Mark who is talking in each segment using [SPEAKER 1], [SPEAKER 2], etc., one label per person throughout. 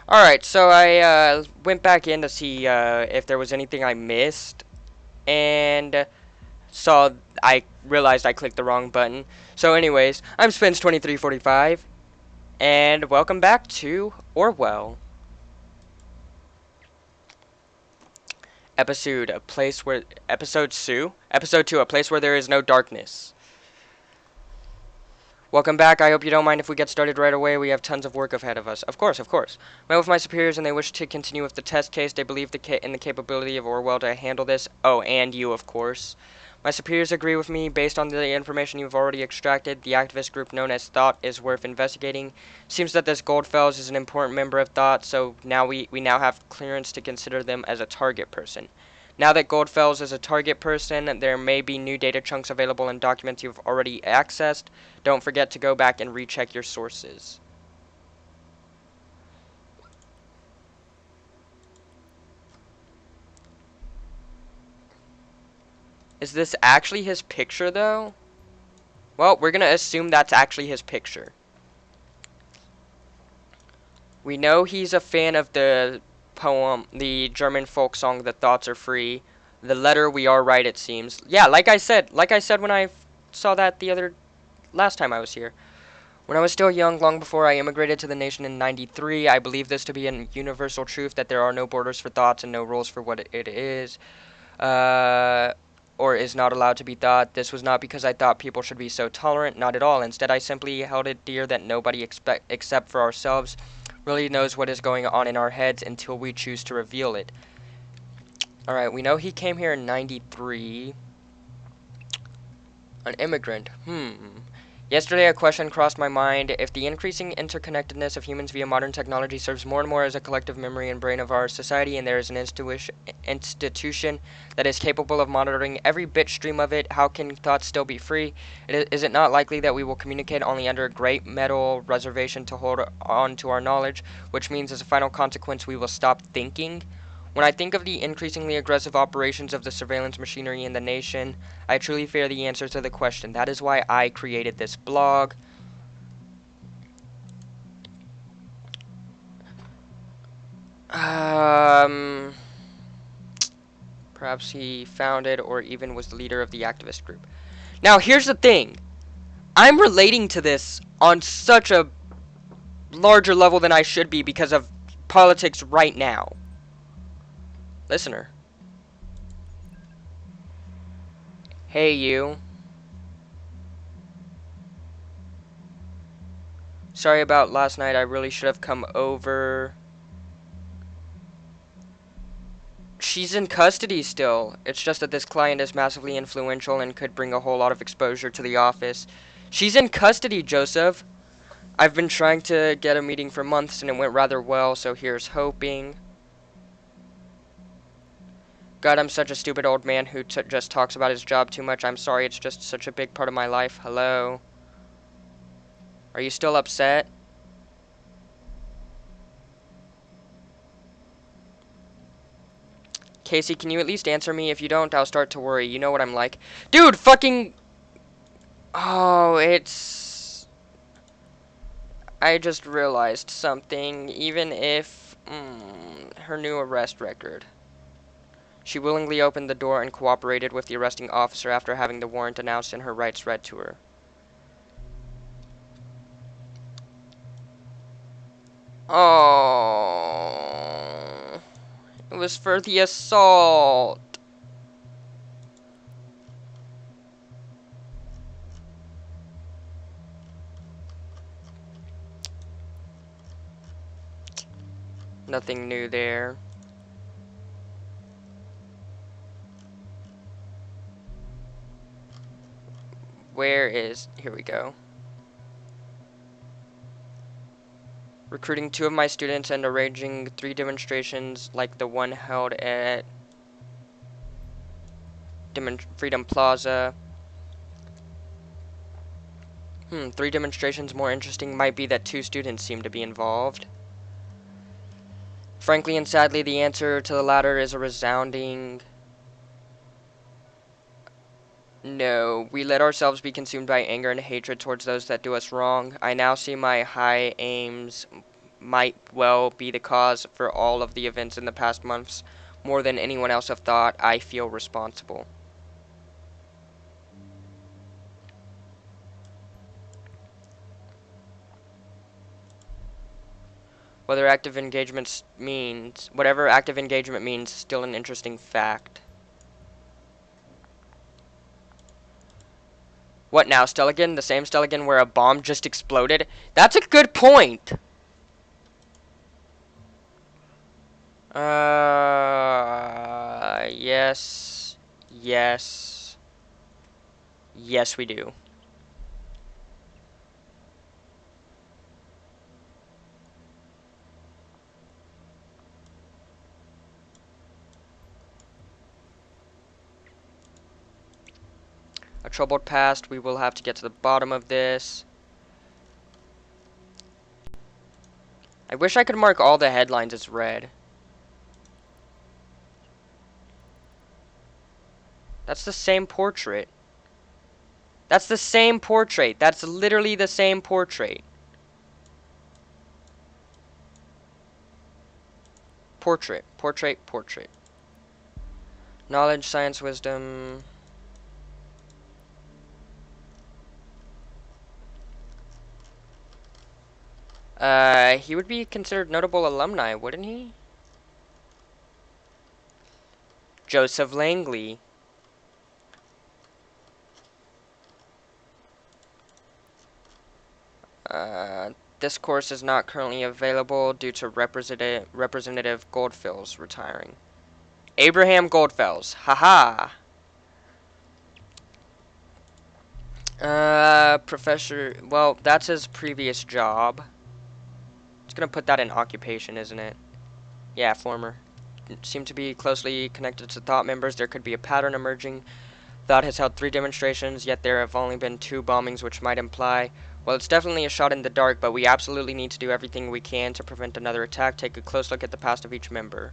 [SPEAKER 1] Alright, so I went back in to see if there was anything I missed, and saw I realized I clicked the wrong button. So anyways, I'm Spence2345, and welcome back to Orwell. Episode 2, a place where there is no darkness. Welcome back. I hope you don't mind if we get started right away. We have tons of work ahead of us. Of course, of course. I met with my superiors and they wish to continue with the test case. They believe in the capability of Orwell to handle this. Oh, and you, of course. My superiors agree with me. Based on the information you've already extracted, the activist group known as Thought is worth investigating. Seems that this Goldfels is an important member of Thought, so now we now have clearance to consider them as a target person. Now that Goldfels is a target person, there may be new data chunks available in documents you've already accessed. Don't forget to go back and recheck your sources. Is this actually his picture, though? Well, we're gonna assume that's actually his picture. We know he's a fan of the poem, the German folk song, "The Thoughts Are Free." The letter, we are right, it seems. Yeah, like I said when I saw that last time I was here. When I was still young, long before I immigrated to the nation in '93, I believed this to be a universal truth that there are no borders for thoughts and no rules for what it is, uh, or is not allowed to be thought. This was not because I thought people should be so tolerant, not at all. Instead, I simply held it dear that nobody except for ourselves really knows what is going on in our heads until we choose to reveal it. Alright, we know he came here in '93. An immigrant. Yesterday a question crossed my mind. If the increasing interconnectedness of humans via modern technology serves more and more as a collective memory and brain of our society, and there is an institution that is capable of monitoring every bit stream of it, how can thoughts still be free? Is it not likely that we will communicate only under a great metal reservation to hold on to our knowledge, which means as a final consequence we will stop thinking? When I think of the increasingly aggressive operations of the surveillance machinery in the nation, I truly fear the answer to the question. That is why I created this blog. Um, Perhaps he founded or even was the leader of the activist group. Now, here's the thing. I'm relating to this on such a larger level than I should be because of politics right now. Listener. Hey, you. Sorry about last night. I really should have come over. She's in custody still. It's just that this client is massively influential and could bring a whole lot of exposure to the office. She's in custody, Joseph. I've been trying to get a meeting for months and it went rather well, so here's hoping. God, I'm such a stupid old man who just talks about his job too much. I'm sorry, it's just such a big part of my life. Hello? Are you still upset? Casey, can you at least answer me? If you don't, I'll start to worry. You know what I'm like. Dude, fucking... Oh, it's... I just realized something. Even if... her new arrest record. She willingly opened the door and cooperated with the arresting officer after having the warrant announced and her rights read to her. Oh... It was for the assault. Nothing new there. Here we go. Recruiting 2 of my students and arranging 3 demonstrations like the one held at Freedom Plaza. 3 demonstrations more interesting might be that 2 students seem to be involved. Frankly and sadly, the answer to the latter is a resounding no. We let ourselves be consumed by anger and hatred towards those that do us wrong. I now see my high aims might well be the cause for all of the events in the past months. More than anyone else have thought, I feel responsible. Whatever active engagement means, still an interesting fact. What now, Stelligan? The same Stelligan where a bomb just exploded? That's a good point! Yes. Yes. Yes, we do. A troubled past, we will have to get to the bottom of this. I wish I could mark all the headlines as red. That's the same portrait. That's the same portrait. That's literally the same portrait. Portrait, portrait, portrait. Knowledge, science, wisdom. He would be considered notable alumni, wouldn't he? Joseph Langley. This course is not currently available due to Representative Goldfels retiring. Abraham Goldfels. Haha. Professor. Well, that's his previous job. It's gonna put that in occupation, isn't it? Yeah, former. Seem to be closely connected to thought members. There could be a pattern emerging. Thought has held 3 demonstrations, yet there have only been 2 bombings, which might imply. Well, it's definitely a shot in the dark, but we absolutely need to do everything we can to prevent another attack. Take a close look at the past of each member.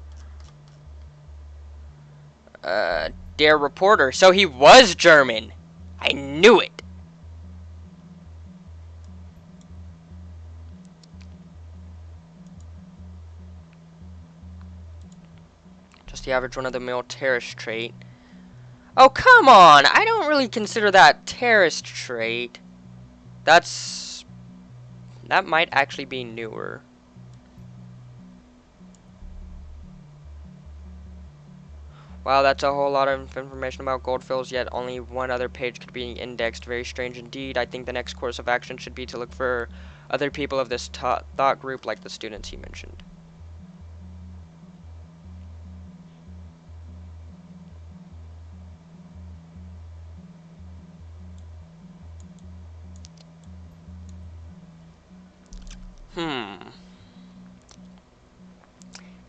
[SPEAKER 1] Dear reporter, so he was German. I knew it. Just the average run-of-the-mill terrorist trait. Oh, come on! I don't really consider that terrorist trait. That might actually be newer. Wow, that's a whole lot of information about Goldfels, yet only one other page could be indexed. Very strange indeed. I think the next course of action should be to look for other people of this thought group, like the students he mentioned.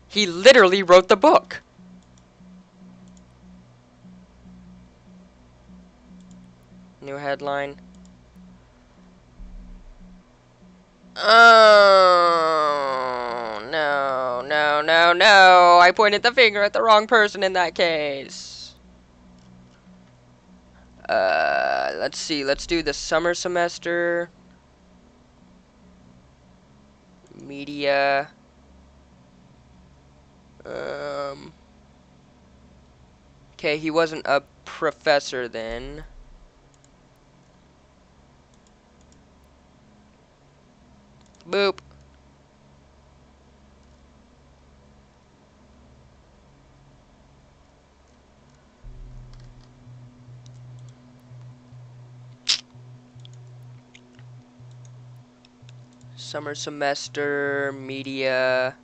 [SPEAKER 1] He literally wrote the book. New headline. Oh, no, no, no, no. I pointed the finger at the wrong person in that case. Let's see. Let's do the summer semester. Media. Okay, he wasn't a professor then. Boop. Summer semester, media,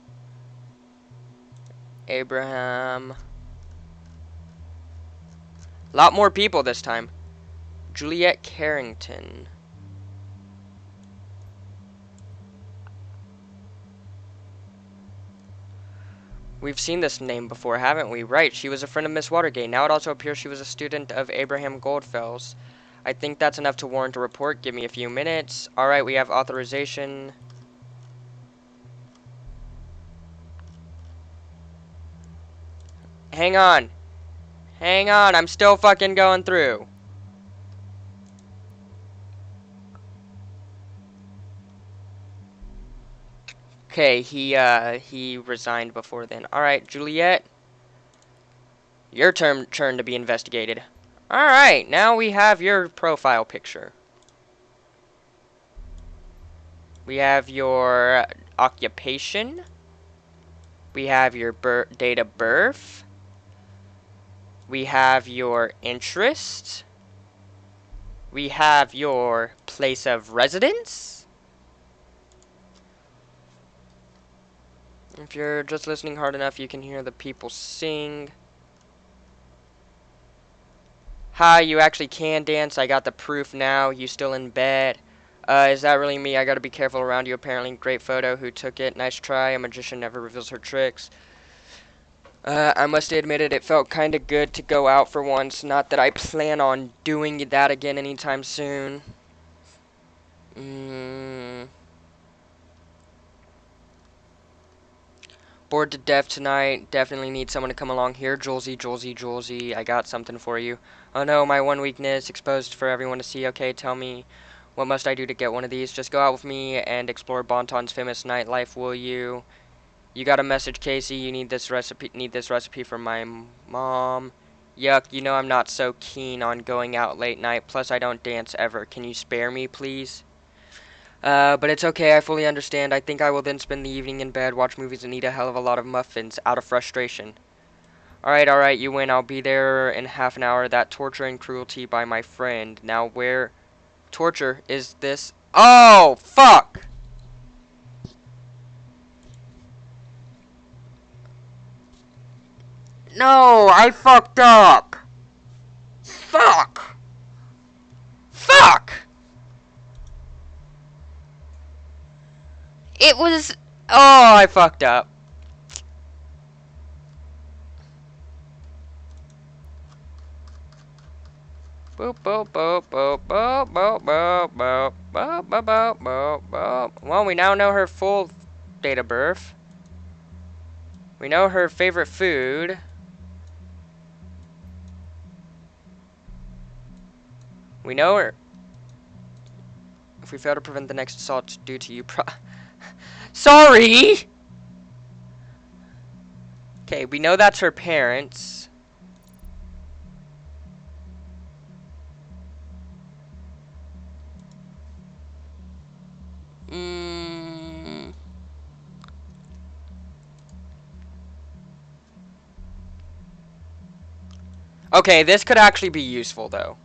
[SPEAKER 1] Abraham. A lot more people this time. Juliet Carrington. We've seen this name before, haven't we? Right, she was a friend of Miss Watergate. Now it also appears she was a student of Abraham Goldfels. I think that's enough to warrant a report. Give me a few minutes. Alright, we have authorization. Hang on. Hang on, I'm still fucking going through. Okay, he resigned before then. All right, Juliet, your turn to be investigated. All right, now we have your profile picture. We have your occupation. We have your date of birth. We have your interest. We have your place of residence. If you're just listening hard enough, you can hear the people sing. Hi, you actually can dance. I got the proof now. You still in bed? Is that really me? I gotta be careful around you. Apparently, great photo. Who took it? Nice try. A magician never reveals her tricks. I must admit it felt kinda good to go out for once. Not that I plan on doing that again anytime soon. Bored to death tonight. Definitely need someone to come along here. Julesy, Julesy, Julesy. I got something for you. Oh no, my one weakness. Exposed for everyone to see. Okay, tell me. What must I do to get one of these? Just go out with me and explore Bonton's famous nightlife, will you? You got a message, Casey. You need this recipe. Need this recipe from my mom. Yuck, you know I'm not so keen on going out late night. Plus, I don't dance ever. Can you spare me, please? But it's okay. I fully understand. I think I will then spend the evening in bed, watch movies, and eat a hell of a lot of muffins out of frustration. All right, you win. I'll be there in half an hour. That torture and cruelty by my friend. Now, where torture is this? Oh, fuck! No, I fucked up. Fuck. Fuck. It was. Oh, I fucked up. Boop boop boop boop boop boop boop boop boop boop boop boop boop. Well, we now know her full date of birth. We know her favorite food. We know her. If we fail to prevent the next assault due to you, Sorry! Okay, we know that's her parents. Okay, this could actually be useful, though.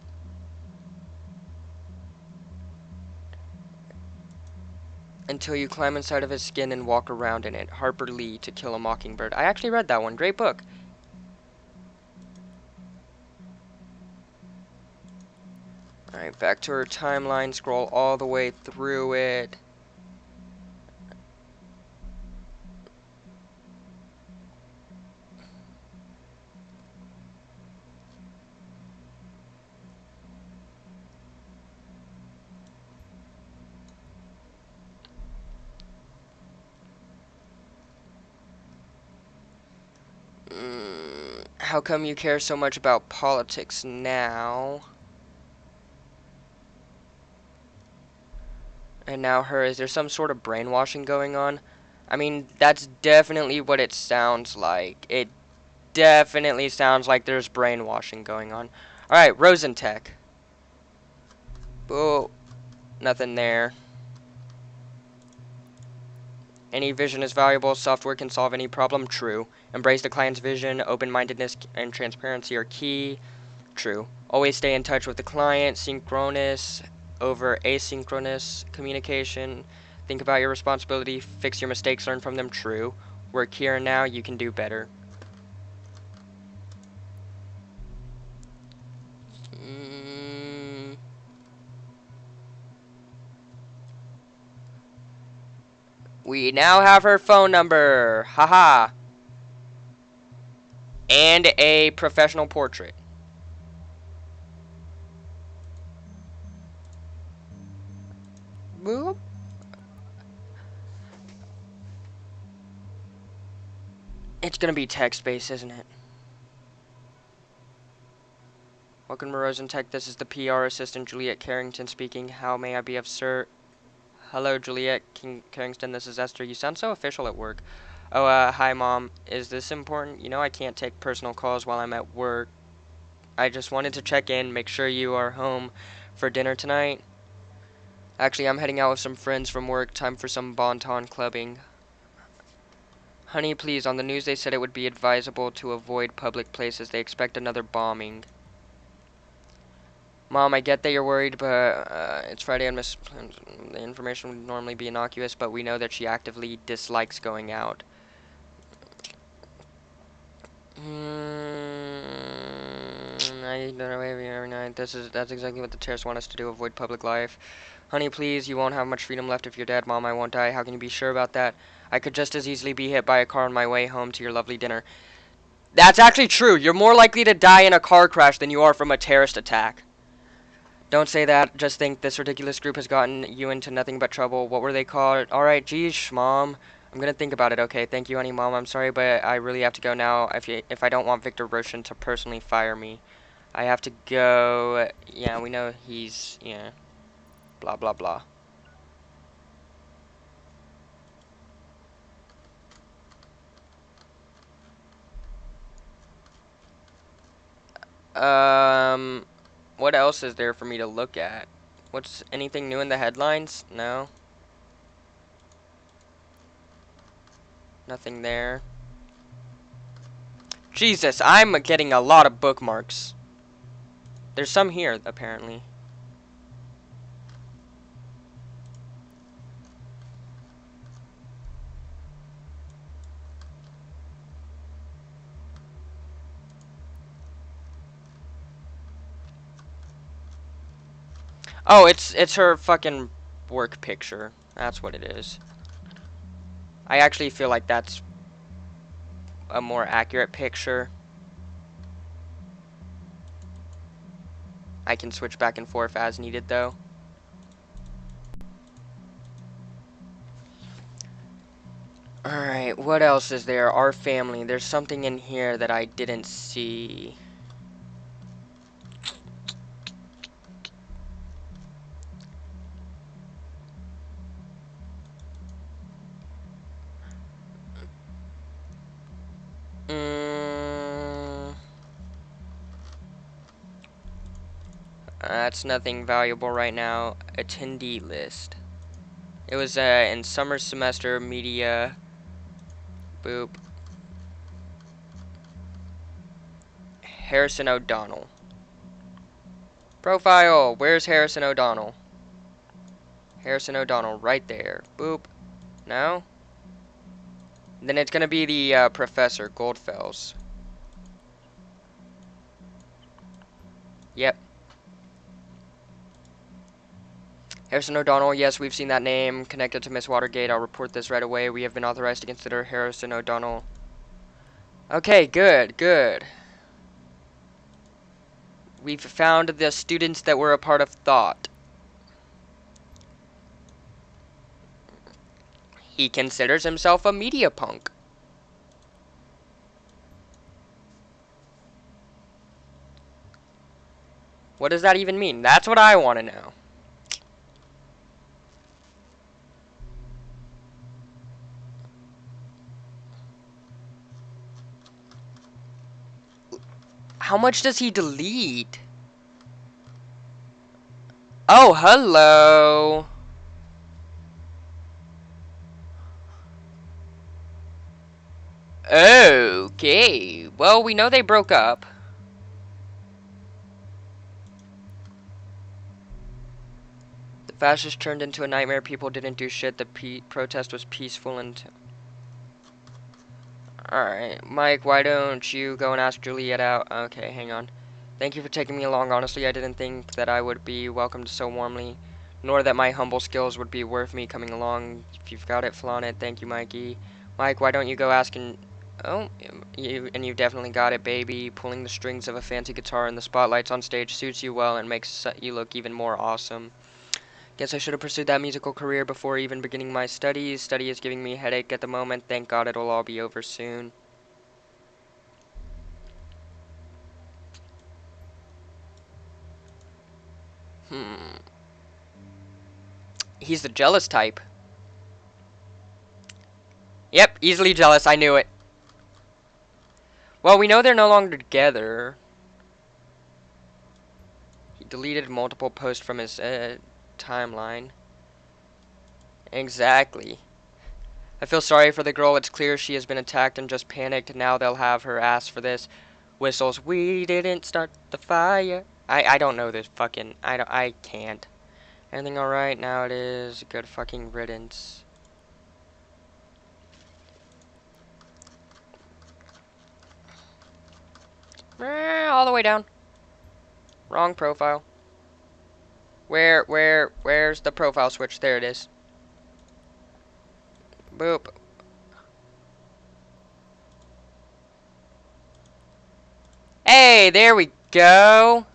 [SPEAKER 1] Until you climb inside of his skin and walk around in it. Harper Lee, To Kill a Mockingbird. I actually read that one. Great book. Alright, back to her timeline. Scroll all the way through it. How come you care so much about politics now? And now her, is there some sort of brainwashing going on? I mean, that's definitely what it sounds like. It definitely sounds like there's brainwashing going on. Alright, Rosentech. Oh, nothing there. Any vision is valuable. Software can solve any problem. True. Embrace the client's vision. Open-mindedness and transparency are key. True. Always stay in touch with the client. Synchronous over asynchronous communication. Think about your responsibility. Fix your mistakes. Learn from them. True. Work here and now. You can do better. We now have her phone number. Haha. And a professional portrait. Boop. It's gonna be text-based, isn't it? Welcome to Rosentech. This is the PR assistant, Juliet Carrington speaking. How may I be of service? Hello, Juliet Carrington. This is Esther. You sound so official at work. Oh, hi, Mom. Is this important? You know I can't take personal calls while I'm at work. I just wanted to check in, make sure you are home for dinner tonight. Actually, I'm heading out with some friends from work. Time for some bon ton clubbing. Honey, please, on the news they said it would be advisable to avoid public places. They expect another bombing. Mom, I get that you're worried, but it's Friday and the information would normally be innocuous, but we know that she actively dislikes going out. I eat dinner every night. That's exactly what the terrorists want us to do, avoid public life. Honey, please, you won't have much freedom left if you're dead. Mom, I won't die. How can you be sure about that? I could just as easily be hit by a car on my way home to your lovely dinner. That's actually true. You're more likely to die in a car crash than you are from a terrorist attack. Don't say that. Just think this ridiculous group has gotten you into nothing but trouble. What were they called? Alright, geez, Mom. I'm gonna think about it, okay? Thank you, honey, Mom. I'm sorry, but I really have to go now if I don't want Victor Roshan to personally fire me. I have to go. Yeah, we know he's, yeah, blah, blah, blah. Um, what else is there for me to look at? What's anything new in the headlines? No, nothing there. Jesus, I'm getting a lot of bookmarks. There's some here, apparently. Oh, it's her fucking work picture. That's what it is. I actually feel like that's a more accurate picture. I can switch back and forth as needed, though. Alright, what else is there? Our family. There's something in here that I didn't see. Mm, that's nothing valuable right now. Attendee list. It was in summer semester media. Boop. Harrison O'Donnell. Profile. Where's Harrison O'Donnell? Harrison O'Donnell, right there. Boop. No? Then it's gonna be the Professor, Goldfels. Yep. Harrison O'Donnell, yes, we've seen that name connected to Miss Watergate. I'll report this right away. We have been authorized to consider Harrison O'Donnell. Okay, good, good. We've found the students that were a part of thought. He considers himself a media punk. What does that even mean? That's what I want to know. How much does he delete? Oh, hello. Okay. Well, we know they broke up. The fascists turned into a nightmare. People didn't do shit. The protest was peaceful and... Alright, Mike, why don't you go and ask Juliet out? Okay, hang on. Thank you for taking me along. Honestly, I didn't think that I would be welcomed so warmly, nor that my humble skills would be worth me coming along. If you've got it, flaunt it. Thank you, Mikey. Mike, why don't you go ask and... Oh, you've definitely got it, baby. Pulling the strings of a fancy guitar in the spotlights on stage suits you well and makes you look even more awesome. Guess I should have pursued that musical career before even beginning my studies. Study is giving me a headache at the moment. Thank God it'll all be over soon. Hmm. He's the jealous type. Yep, easily jealous. I knew it. Well, we know they're no longer together. He deleted multiple posts from his timeline. Exactly. I feel sorry for the girl. It's clear she has been attacked and just panicked. Now they'll have her ass for this. Whistles. We didn't start the fire. I don't know this fucking. I can't. Everything alright? Now it is. Good fucking riddance. All the way down. Wrong profile. Where's the profile switch? There it is. Boop. Hey, there we go.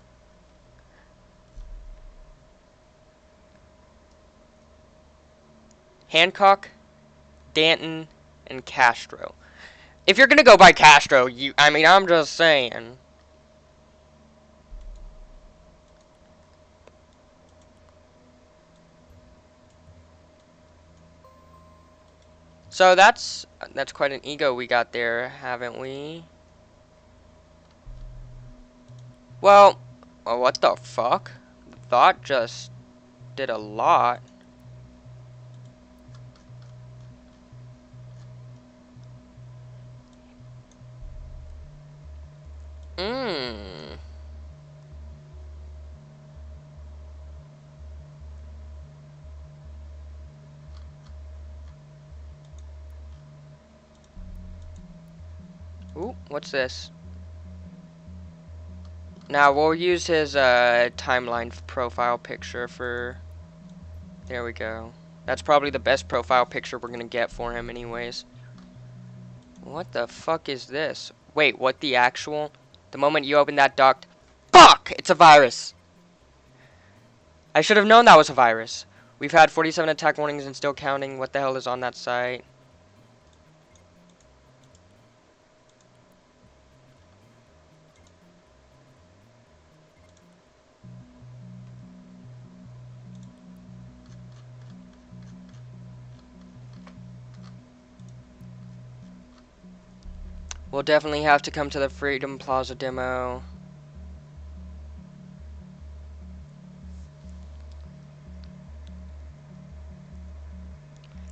[SPEAKER 1] Hancock, Danton, and Castro. If you're gonna go by Castro, I mean, I'm just saying. So that's quite an ego we got there, haven't we? Well, what the fuck? Thought just did a lot. Mmm. Ooh, what's this? Now we'll use his timeline profile picture for. There we go. That's probably the best profile picture we're gonna get for him, anyways. What the fuck is this? Wait, what the actual? The moment you open that doc. Fuck! It's a virus! I should have known that was a virus. We've had 47 attack warnings and still counting. What the hell is on that site? We'll definitely have to come to the Freedom Plaza demo.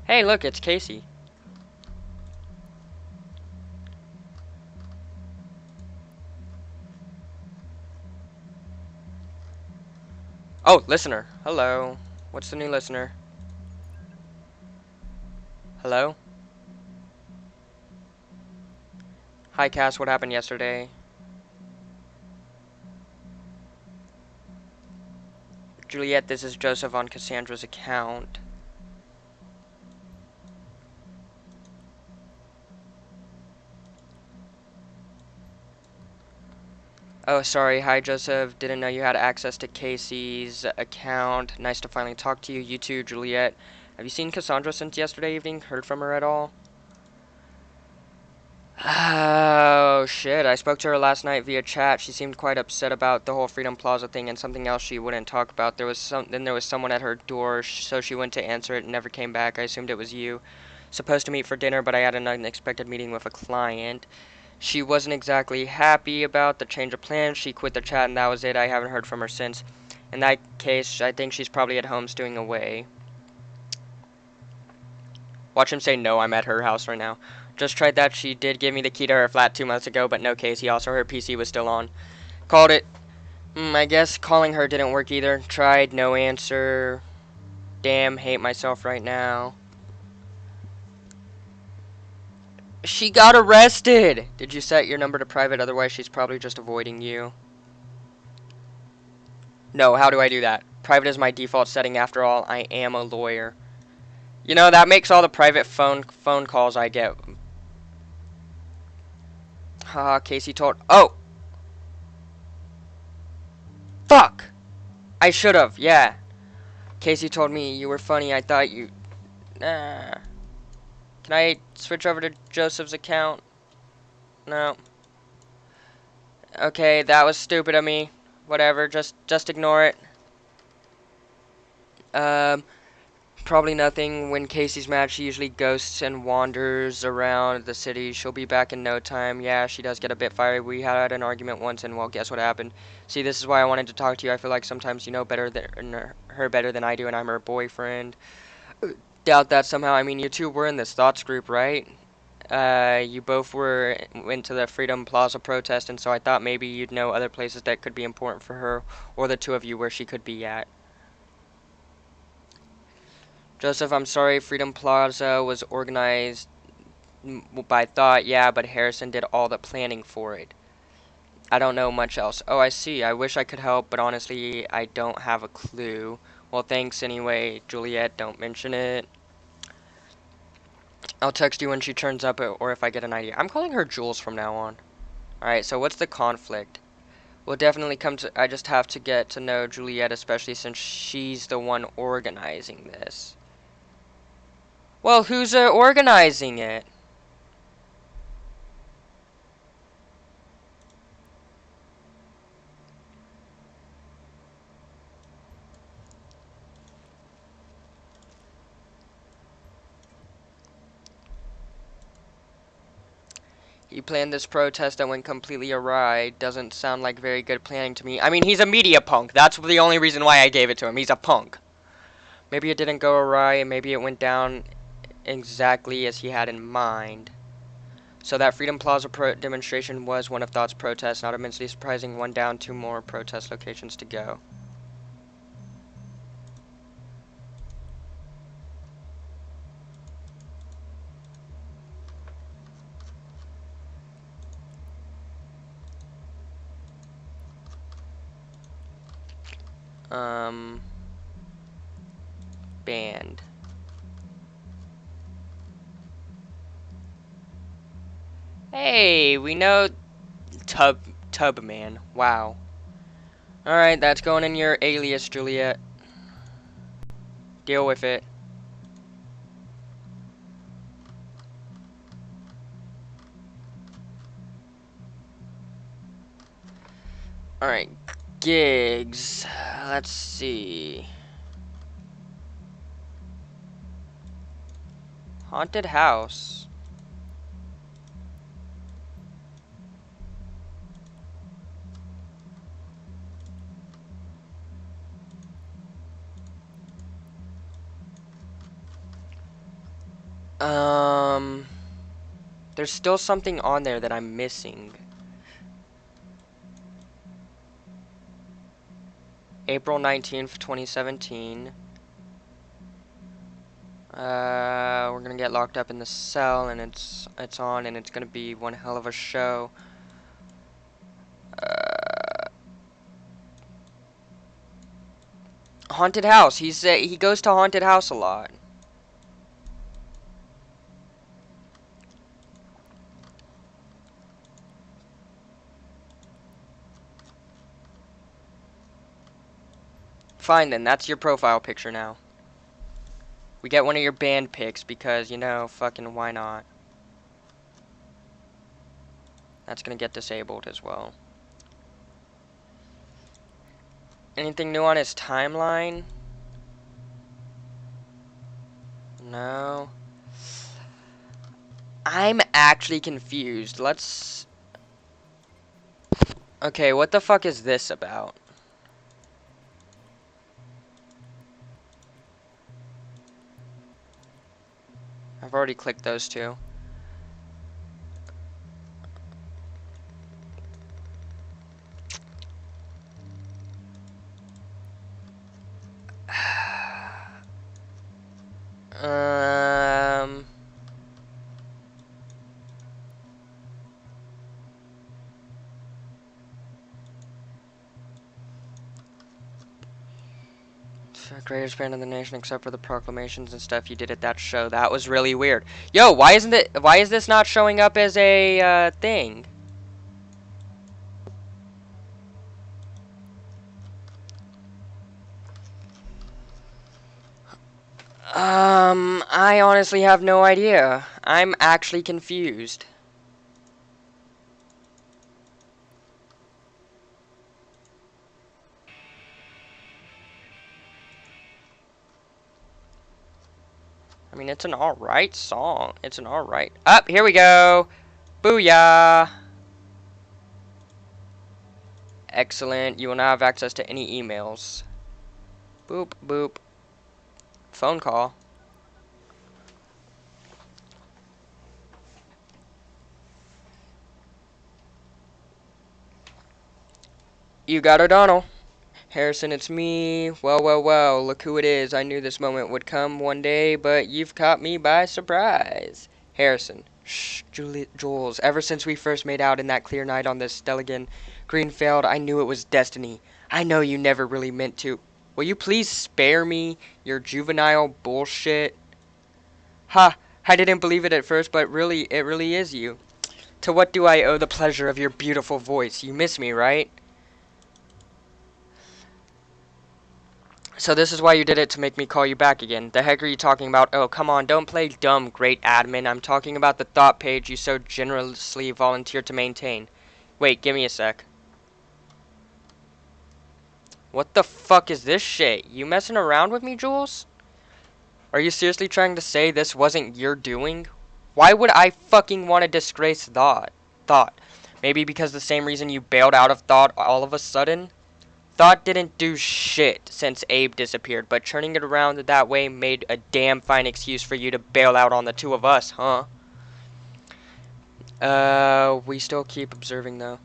[SPEAKER 1] Hey, look, it's Casey. Oh, listener. Hello. What's the new listener? Hello? Hi, Cass. What happened yesterday? Juliet, this is Joseph on Cassandra's account. Oh, sorry. Hi, Joseph. Didn't know you had access to Casey's account. Nice to finally talk to you. You too, Juliet. Have you seen Cassandra since yesterday evening? Heard from her at all? Oh, shit. I spoke to her last night via chat. She seemed quite upset about the whole Freedom Plaza thing and something else she wouldn't talk about. Then there was someone at her door, so she went to answer it and never came back. I assumed it was you. Supposed to meet for dinner, but I had an unexpected meeting with a client. She wasn't exactly happy about the change of plans. She quit the chat and that was it. I haven't heard from her since. In that case, I think she's probably at home stewing away. Watch him say no, I'm at her house right now. Just tried that. She did give me the key to her flat 2 months ago, but no case. He also, her PC was still on. Called it. I guess calling her didn't work either. Tried, no answer. Damn, hate myself right now. She got arrested! Did you set your number to private? Otherwise, she's probably just avoiding you. No, how do I do that? Private is my default setting after all. I am a lawyer. You know, that makes all the private phone calls I get. Casey told. Oh! Fuck! I should've, yeah. Casey told me you were funny. I thought you. Nah. Can I switch over to Joseph's account? No. Okay, that was stupid of me. Whatever, just ignore it. Probably nothing. When Casey's mad, she usually ghosts and wanders around the city. She'll be back in no time. Yeah, she does get a bit fiery. We had an argument once, and well, guess what happened? See, this is why I wanted to talk to you. I feel like sometimes you know better than her better than I do, and I'm her boyfriend. Doubt that somehow. I mean, you two were in this thoughts group, right? You both went to the Freedom Plaza protest, and so I thought maybe you'd know other places that could be important for her, or the two of you where she could be at. Joseph, I'm sorry, Freedom Plaza was organized by Thought, yeah, but Harrison did all the planning for it. I don't know much else. Oh, I see. I wish I could help, but honestly, I don't have a clue. Well, thanks anyway, Juliet. Don't mention it. I'll text you when she turns up or if I get an idea. I'm calling her Jules from now on. Alright, so what's the conflict? We'll definitely come to... I just have to get to know Juliet, especially since she's the one organizing this. Well, who's organizing it? He planned this protest that went completely awry. Doesn't sound like very good planning to me. I mean, he's a media punk. That's the only reason why I gave it to him. He's a punk. Maybe it didn't go awry, and maybe it went down exactly as he had in mind. So that Freedom Plaza demonstration was one of Thought's protests. Not immensely surprising. One down, two more protest locations to go. Um... Band. Hey, we know Tub Man. Wow. Alright, that's going in your alias, Juliet. Deal with it. Alright, gigs. Let's see. Haunted house. Um... There's still something on there that I'm missing. April 19th, 2017. We're gonna get locked up in the cell, and it's on, and it's gonna be one hell of a show. Haunted house. He goes to haunted house a lot. Fine then, that's your profile picture now. We get one of your band pics because, you know, fucking why not? That's gonna get disabled as well. Anything new on his timeline? No. I'm actually confused. Let's... Okay, what the fuck is this about? I've already clicked those two. Um... Greatest band in the nation, except for the proclamations and stuff you did at that show. That was really weird. Yo, why is this not showing up as a thing? I honestly have no idea. I'm actually confused. I mean, it's an alright song. It's an alright. Up, here we go. Booyah. Excellent. You will now have access to any emails. Boop, boop. Phone call. You got O'Donnell. Harrison, it's me. Well, well, well, look who it is. I knew this moment would come one day, but you've caught me by surprise. Harrison. Shh, Jules, ever since we first made out in that clear night on the Stelligan Greenfield, I knew it was destiny. I know you never really meant to. Will you please spare me your juvenile bullshit? Ha, I didn't believe it at first, but it really is you. To what do I owe the pleasure of your beautiful voice? You miss me, right? So this is why you did it, to make me call you back again. The heck are you talking about? Oh, come on, don't play dumb, great admin. I'm talking about the thought page you so generously volunteered to maintain. Wait, give me a sec. What the fuck is this shit? You messing around with me, Jules? Are you seriously trying to say this wasn't your doing? Why would I fucking want to disgrace Thought? Maybe because the same reason you bailed out of Thought all of a sudden? Thought didn't do shit since Abe disappeared, but turning it around that way made a damn fine excuse for you to bail out on the two of us, huh? We still keep observing, though.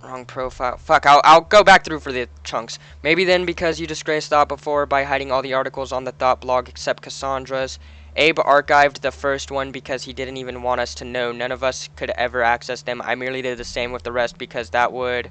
[SPEAKER 1] Wrong profile. Fuck, I'll go back through for the chunks. Maybe then because you disgraced Thought before by hiding all the articles on the Thought blog except Cassandra's. Abe archived the first one because he didn't even want us to know. None of us could ever access them. I merely did the same with the rest because that would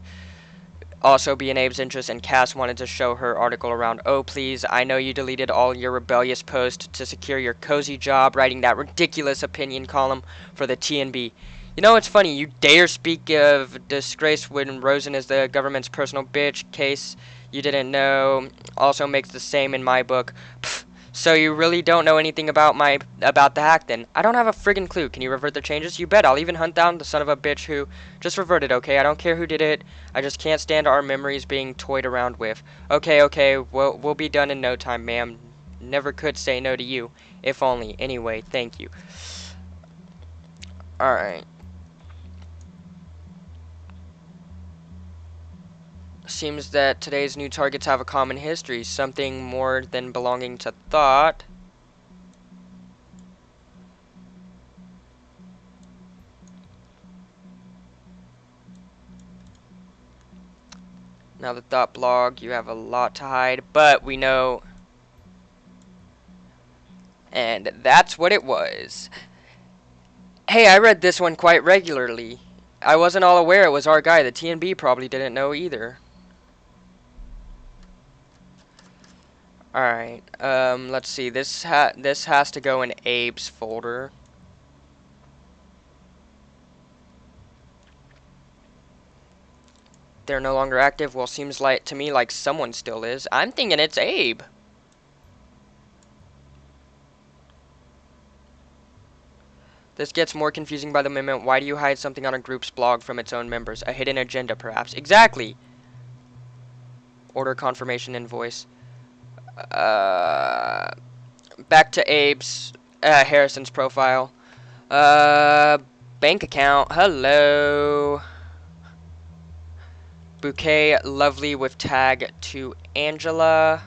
[SPEAKER 1] also be in Abe's interest, and Cass wanted to show her article around. Oh, please, I know you deleted all your rebellious posts to secure your cozy job writing that ridiculous opinion column for the TNB. You know, it's funny, you dare speak of disgrace when Rosen is the government's personal bitch. Case you didn't know also makes the same in my book. Pfft. So you really don't know anything about the hack then? I don't have a friggin' clue. Can you revert the changes? You bet. I'll even hunt down the son of a bitch who just reverted, okay? I don't care who did it. I just can't stand our memories being toyed around with. Okay. We'll be done in no time, ma'am. Never could say no to you. If only. Anyway, thank you. Alright. Seems that today's new targets have a common history. Something more than belonging to Thought. Now the Thought blog, you have a lot to hide, but we know. And that's what it was. Hey, I read this one quite regularly. I wasn't all aware it was our guy. The TNB probably didn't know either. Alright, let's see. This has to go in Abe's folder. They're no longer active. Well, seems like to me like someone still is. I'm thinking it's Abe. This gets more confusing by the moment. Why do you hide something on a group's blog from its own members? A hidden agenda, perhaps. Exactly. Order confirmation invoice. Back to Abe's, Harrison's profile. Bank account. Hello. Bouquet, lovely with tag to Angela.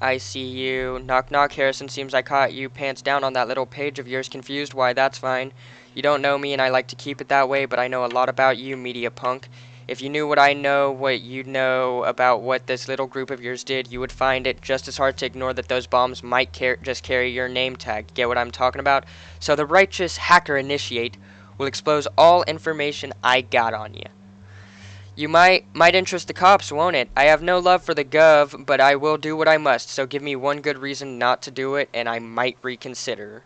[SPEAKER 1] I see you. Knock knock, Harrison. Seems I caught you pants down on that little page of yours. Confused? Why, that's fine. You don't know me and I like to keep it that way, but I know a lot about you, media punk. If you knew what I know, what you know about what this little group of yours did, you would find it just as hard to ignore that those bombs might just carry your name tag. Get what I'm talking about? So the righteous hacker initiate will expose all information I got on you. You might interest the cops, won't it? I have no love for the gov, but I will do what I must, so give me one good reason not to do it, and I might reconsider.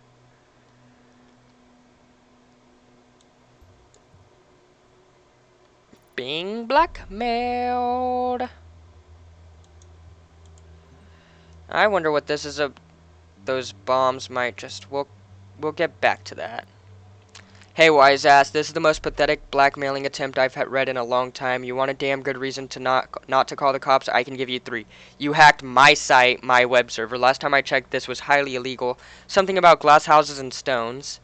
[SPEAKER 1] Being blackmailed. I wonder what this is. Those bombs might just. We'll get back to that. Hey, wise ass, this is the most pathetic blackmailing attempt I've read in a long time. You want a damn good reason to not to call the cops? I can give you three. You hacked my site, my web server. Last time I checked, this was highly illegal. Something about glass houses and stones.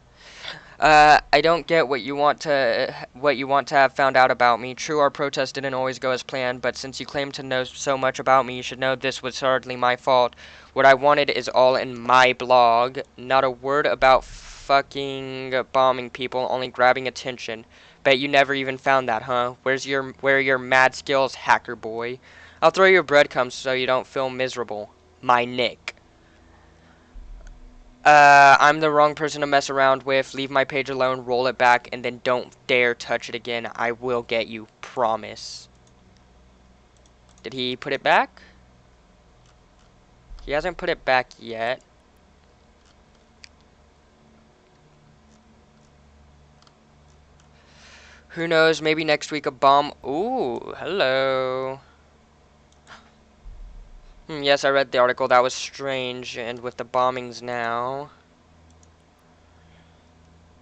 [SPEAKER 1] I don't get what you want to have found out about me. True, our protest didn't always go as planned, but since you claim to know so much about me, you should know this was hardly my fault. What I wanted is all in my blog. Not a word about fucking bombing people, only grabbing attention. Bet you never even found that, huh? Where are your mad skills, hacker boy? I'll throw you breadcrumbs so you don't feel miserable. My Nick. I'm the wrong person to mess around with. Leave my page alone, roll it back, and then don't dare touch it again. I will get you. Promise. Did he put it back? He hasn't put it back yet. Who knows? Maybe next week a bomb. Ooh, hello. Yes, I read the article. That was strange. And with the bombings now.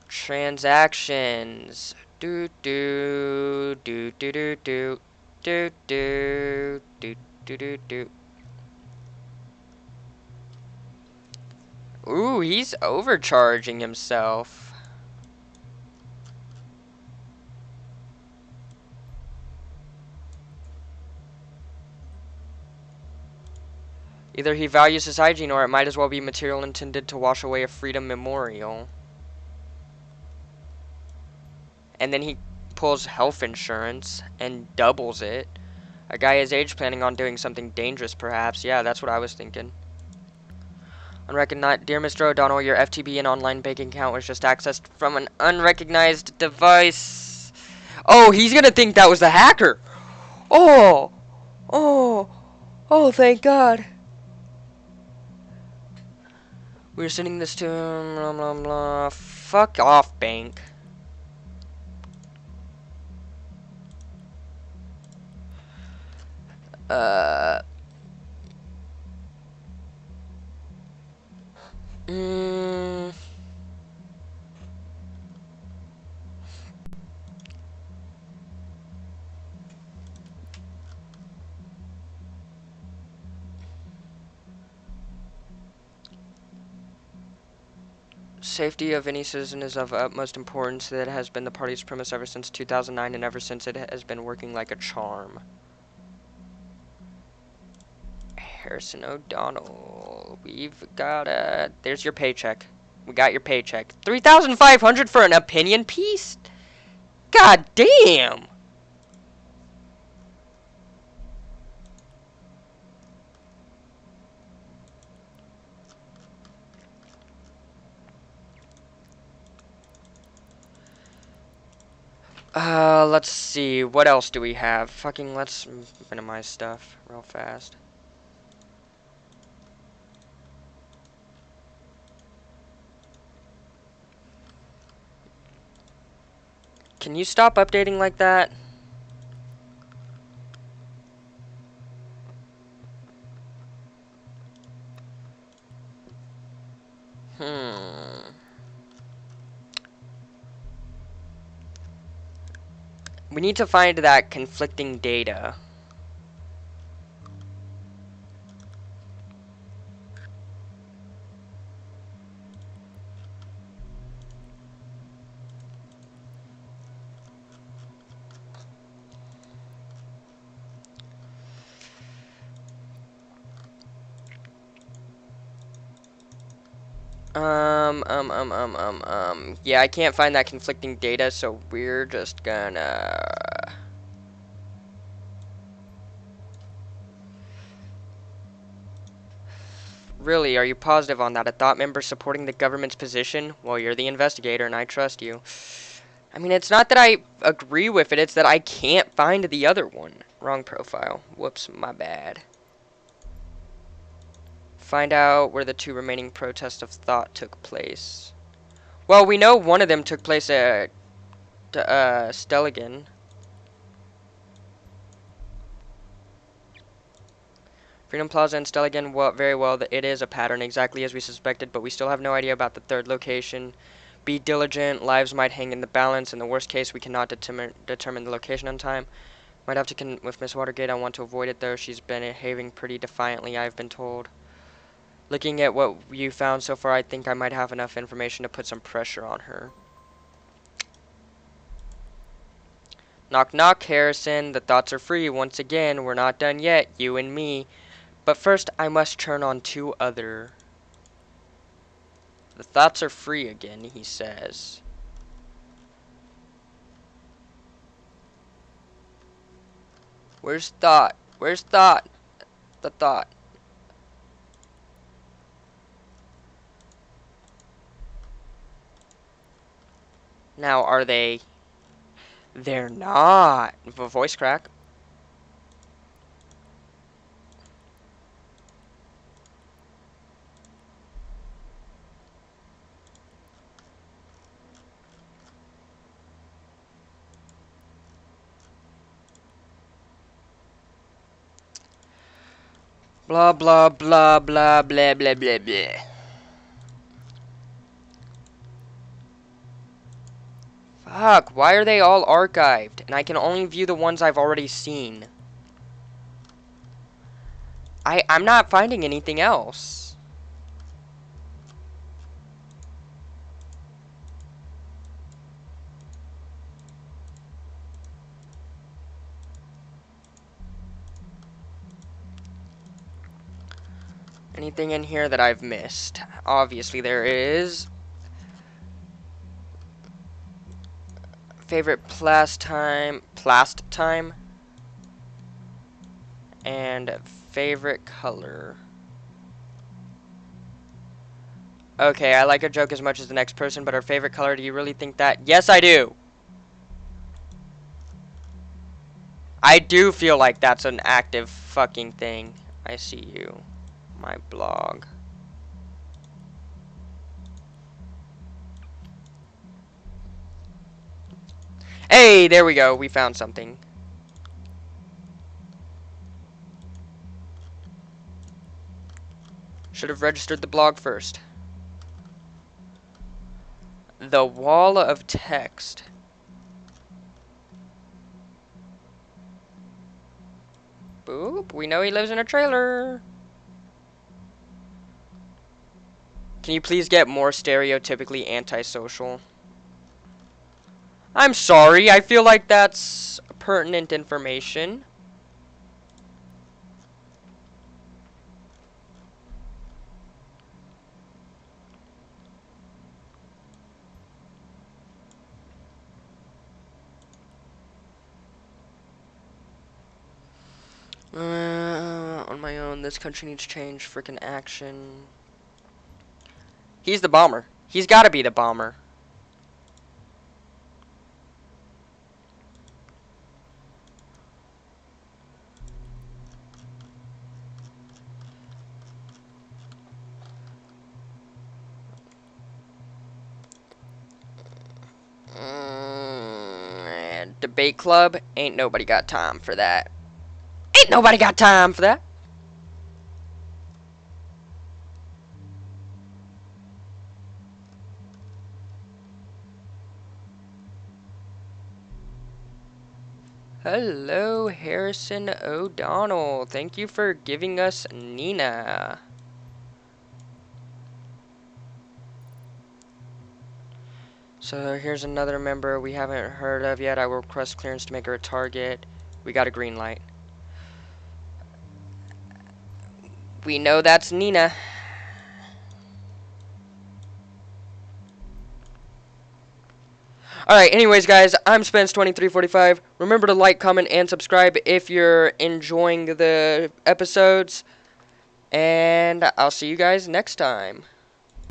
[SPEAKER 1] Transactions. Do do do do do do do do do do do do. Ooh, he's overcharging himself. Either he values his hygiene or it might as well be material intended to wash away a freedom memorial. And then he pulls health insurance and doubles it. A guy his age planning on doing something dangerous, perhaps. Yeah, that's what I was thinking. Unrecognized. Dear Mr. O'Donnell, your FTB and online banking account was just accessed from an unrecognized device. Oh, he's gonna think that was the hacker. Oh, oh, oh, thank God. We're sending this to blah blah blah. Fuck off, bank. Uh. Mm, Safety of any citizen is of utmost importance. That has been the party's premise ever since 2009, and ever since it has been working like a charm. Harrison O'Donnell, we've got a. There's your paycheck. We got your paycheck. 3,500 for an opinion piece. God damn. Let's see. What else do we have? Fucking let's minimize stuff real fast. Can you stop updating like that? We need to find that conflicting data. Yeah, I can't find that conflicting data, so we're just gonna... Really, are you positive on that? A thought member supporting the government's position? Well, you're the investigator, and I trust you. I mean, it's not that I agree with it, it's that I can't find the other one. Wrong profile. Whoops, my bad. Find out where the two remaining protests of thought took place. Well, we know one of them took place at Stelligan. Freedom Plaza and Stelligan, well, very well, it is a pattern exactly as we suspected, but we still have no idea about the third location. Be diligent. Lives might hang in the balance. In the worst case, we cannot determine the location on time. Might have to with Miss Watergate. I want to avoid it, though. She's been behaving pretty defiantly, I've been told. Looking at what you found so far, I think I might have enough information to put some pressure on her. Knock knock, Harrison. The thoughts are free. Once again, we're not done yet, you and me. But first, I must turn on two other. The thoughts are free again, he says. Where's thought? Where's thought? The thought. Now, are they? They're not. Voice crack. Blah, blah, blah, blah, blah, blah, blah, blah. Fuck, why are they all archived? And I can only view the ones I've already seen. I'm not finding anything else. Anything in here that I've missed? Obviously there is. Favorite pastime, and favorite color. Okay, I like a joke as much as the next person, but her favorite color, do you really think that? Yes, I do. I do feel like that's an active fucking thing. I see you. My blog. Hey, there we go. We found something. Should have registered the blog first. The wall of text. Boop. We know he lives in a trailer. Can you please get more stereotypically antisocial? I'm sorry. I feel like that's pertinent information. On my own, this country needs change. Frickin' action. He's the bomber. He's gotta be the bomber. Debate club? Ain't nobody got time for that. Ain't nobody got time for that. Hello, Harrison O'Donnell. Thank you for giving us Nina. So here's another member we haven't heard of yet. I will request clearance to make her a target. We got a green light. We know that's Nina. Alright, anyways, guys, I'm Spence2345. Remember to like, comment, and subscribe if you're enjoying the episodes. And I'll see you guys next time.